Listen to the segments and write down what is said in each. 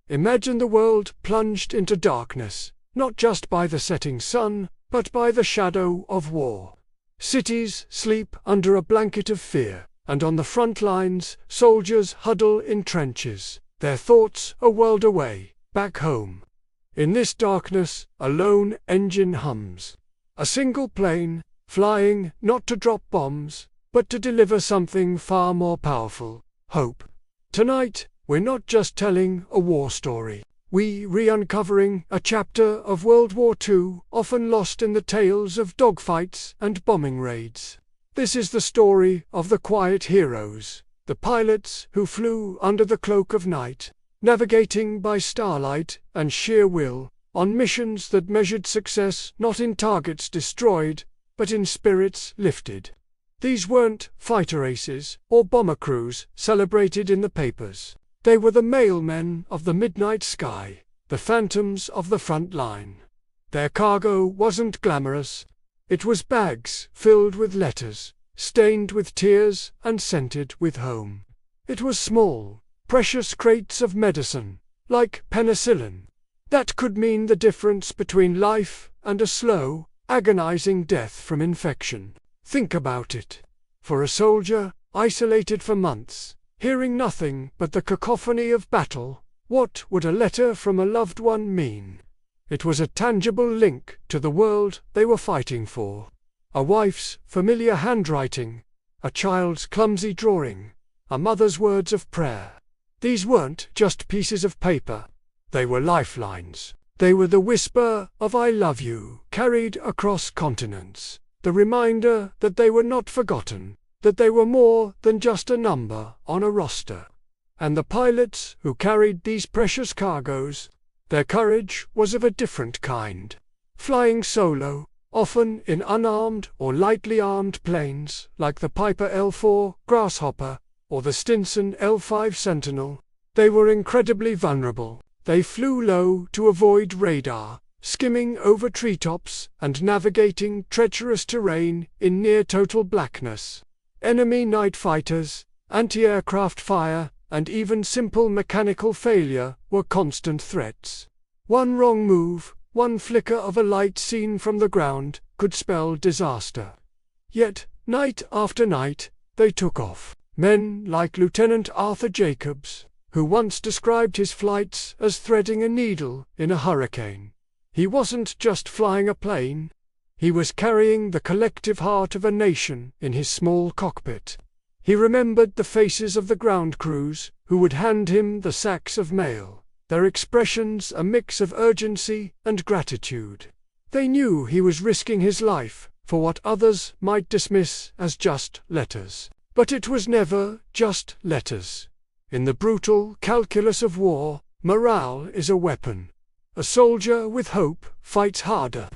Imagine the world plunged into darkness, not just by the setting sun, but by the shadow of war. Cities sleep under a blanket of fear, and on the front lines, soldiers huddle in trenches, their thoughts a world away, back home. In this darkness, a lone engine hums. A single plane, flying not to drop bombs, but to deliver something far more powerful: hope. Tonight, we're not just telling a war story. We're re-uncovering a chapter of World War II, often lost in the tales of dogfights and bombing raids. This is the story of the quiet heroes, the pilots who flew under the cloak of night, navigating by starlight and sheer will, on missions that measured success not in targets destroyed, but in spirits lifted. These weren't fighter aces or bomber crews celebrated in the papers. They were the mailmen of the midnight sky, the phantoms of the front line. Their cargo wasn't glamorous. It was bags filled with letters, stained with tears and scented with home. It was small, precious crates of medicine, like penicillin, that could mean the difference between life and a slow, agonizing death from infection. Think about it. For a soldier, isolated for months, hearing nothing but the cacophony of battle, what would a letter from a loved one mean? It was a tangible link to the world they were fighting for. A wife's familiar handwriting, a child's clumsy drawing, a mother's words of prayer. These weren't just pieces of paper. They were lifelines. They were the whisper of "I love you" carried across continents, the reminder that they were not forgotten, that they were more than just a number on a roster. And the pilots who carried these precious cargoes, their courage was of a different kind. Flying solo, often in unarmed or lightly armed planes like the Piper L4 Grasshopper or the Stinson L5 Sentinel, they were incredibly vulnerable. They flew low to avoid radar, skimming over treetops and navigating treacherous terrain in near-total blackness. Enemy night fighters, anti-aircraft fire, and even simple mechanical failure were constant threats. One wrong move, one flicker of a light seen from the ground, could spell disaster. Yet, night after night, they took off. Men like Lieutenant Arthur Jacobs, who once described his flights as threading a needle in a hurricane. He wasn't just flying a plane. He was carrying the collective heart of a nation in his small cockpit. He remembered the faces of the ground crews who would hand him the sacks of mail, their expressions a mix of urgency and gratitude. They knew he was risking his life for what others might dismiss as just letters. But it was never just letters. In the brutal calculus of war, morale is a weapon. A soldier with hope fights harder.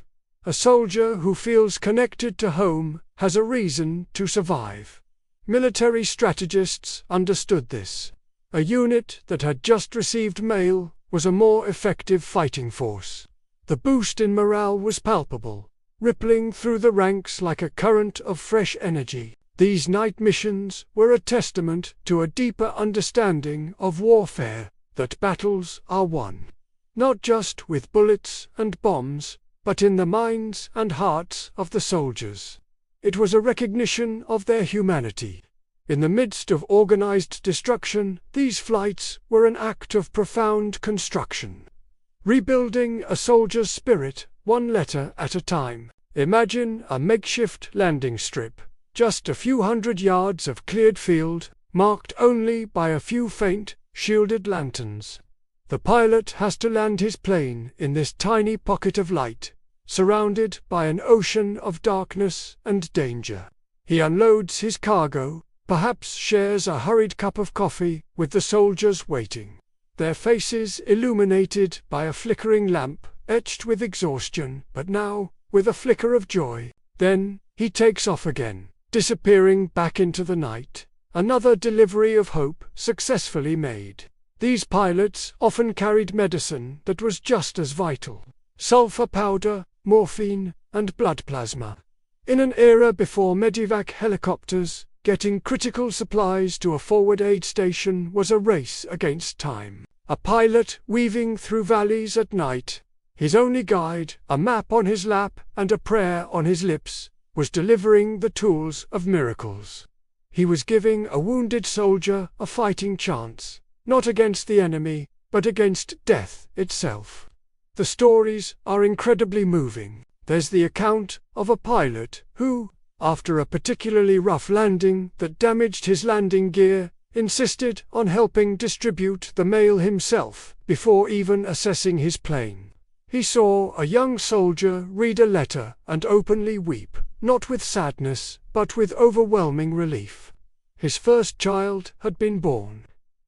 A soldier who feels connected to home has a reason to survive. Military strategists understood this. A unit that had just received mail was a more effective fighting force. The boost in morale was palpable, rippling through the ranks like a current of fresh energy. These night missions were a testament to a deeper understanding of warfare, that battles are won, not just with bullets and bombs, but in the minds and hearts of the soldiers. It was a recognition of their humanity. In the midst of organized destruction, these flights were an act of profound construction. Rebuilding a soldier's spirit, one letter at a time. Imagine a makeshift landing strip. Just a few hundred yards of cleared field, marked only by a few faint, shielded lanterns. The pilot has to land his plane in this tiny pocket of light, surrounded by an ocean of darkness and danger. He unloads his cargo, perhaps shares a hurried cup of coffee with the soldiers waiting, their faces illuminated by a flickering lamp, etched with exhaustion, but now with a flicker of joy. Then he takes off again, disappearing back into the night. Another delivery of hope successfully made. These pilots often carried medicine that was just as vital: sulfur powder, morphine, and blood plasma. In an era before medevac helicopters, getting critical supplies to a forward aid station was a race against time. a pilot weaving through valleys at night. His only guide, a map on his lap and a prayer on his lips, was delivering the tools of miracles. He was giving a wounded soldier a fighting chance, not against the enemy, but against death itself. The stories are incredibly moving. There's the account of a pilot who, after a particularly rough landing that damaged his landing gear, insisted on helping distribute the mail himself before even assessing his plane. He saw a young soldier read a letter and openly weep, not with sadness, but with overwhelming relief. His first child had been born.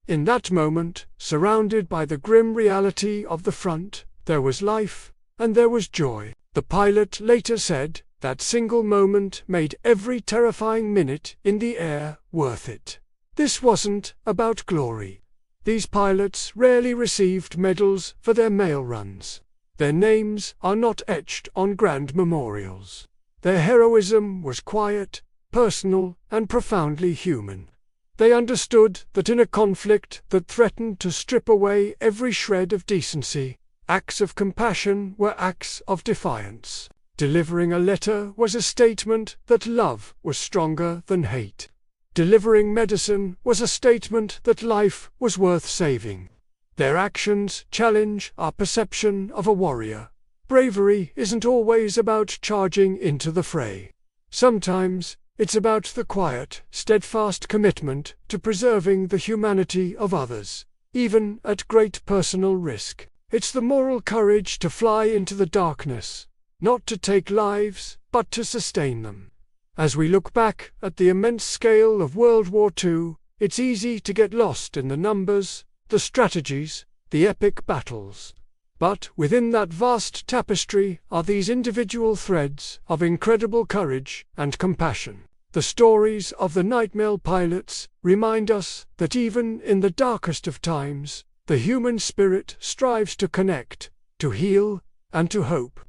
In that moment, surrounded by the grim reality of the front, there was life, and there was joy. The pilot later said, that single moment made every terrifying minute in the air worth it. This wasn't about glory. These pilots rarely received medals for their mail runs. Their names are not etched on grand memorials. Their heroism was quiet, personal, and profoundly human. They understood that in a conflict that threatened to strip away every shred of decency, acts of compassion were acts of defiance. Delivering a letter was a statement that love was stronger than hate. Delivering medicine was a statement that life was worth saving. Their actions challenge our perception of a warrior. Bravery isn't always about charging into the fray. Sometimes it's about the quiet, steadfast commitment to preserving the humanity of others, even at great personal risk. It's the moral courage to fly into the darkness, not to take lives, but to sustain them. As we look back at the immense scale of World War II, it's easy to get lost in the numbers, the strategies, the epic battles. But within that vast tapestry are these individual threads of incredible courage and compassion. The stories of the night mail pilots remind us that even in the darkest of times, the human spirit strives to connect, to heal, and to hope.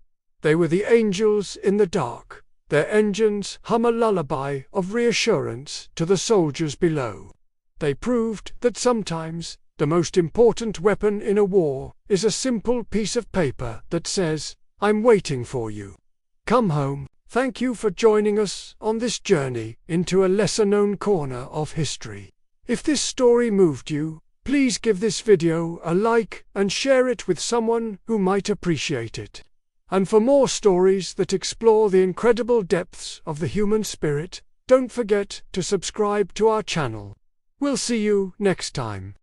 They were the angels in the dark. Their engines hum a lullaby of reassurance to the soldiers below. They proved that sometimes the most important weapon in a war is a simple piece of paper that says, "I'm waiting for you. Come home." Thank you for joining us on this journey into a lesser-known corner of history. If this story moved you, please give this video a like and share it with someone who might appreciate it. And for more stories that explore the incredible depths of the human spirit, don't forget to subscribe to our channel. We'll see you next time.